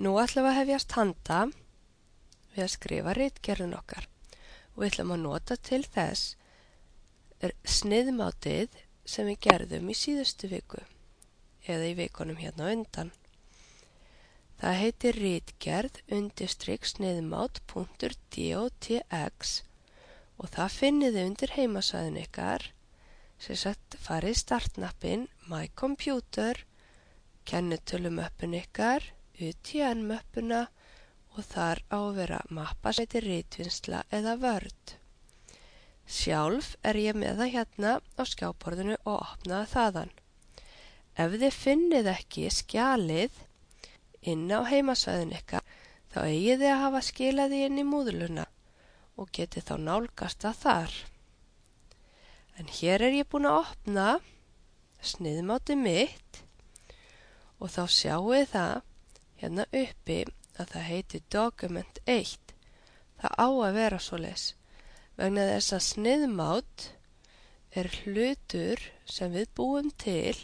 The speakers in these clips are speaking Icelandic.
Nú ætlum við að hefjast handa við að skrifa ritgerðin okkar og við ætlum að nota til þess sniðmátið sem við gerðum í síðustu viku eða í vikunum hérna á undan. Það heitir ritgerð_sniðmát.dotx og það finnið þið undir heimasvæðin ykkar, sem sagt farið í startnappinn My Computer, kennitölumöppun ykkar, UTN-möppuna og þar á að vera mappa sem heitir ritvinnsla eða Word. Sjálf ég með það hérna á skjáborðinu og opnaði þaðan. Ef þið finnið ekki skjalið inn á heimasvæðin ykkar, þá eigið þið að hafa skilað því inn í múðluna og getið þá nálgast það þar. En hér ég búin að opna sniðmátið mitt og þá sjáu það hérna uppi að það heitir Document 1. Það á að vera svoleiðis, vegna þess að sniðmát hlutur sem við búum til,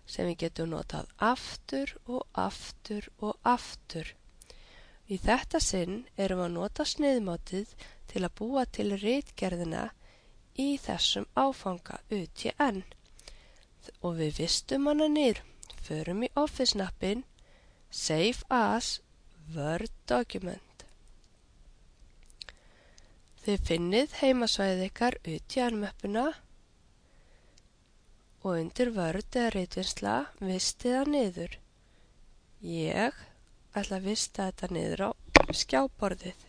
sem við getum notað aftur og aftur og aftur. Í þetta sinn erum við að nota sniðmátið til að búa til ritgerðina í þessum áfanga UTN. Og við vistum hana niður, förum í Office-nappinn, Save as Word Document. Þið finnið heimasvæðið ykkar UTN-möppuna og undir Word eða ritvinnsla vistið það niður. Ég ætla að vista þetta niður á skjáborðið.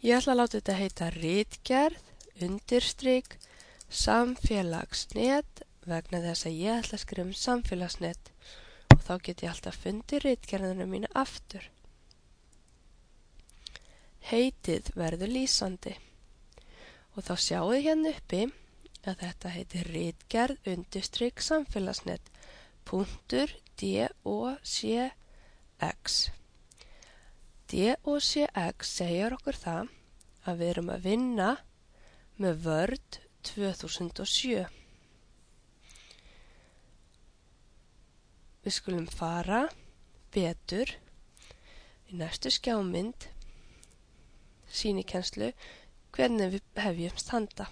Ég ætla að láta þetta heita ritgerð_samfélagsnet vegna þess að ég ætla að skrifa samfélagsnet og þá get ég alltaf fundið ritgerðina mína aftur. Heitið verður lýsandi og þá sjáu þið hérna uppi að þetta heitir ritgerð_samfélagsnet.docx. DOCX segir okkur það að við erum að vinna með Word 2007. Við skulum fara betur í næstu skjámynd, sýnikennslu, hvernig við hefjumst handa.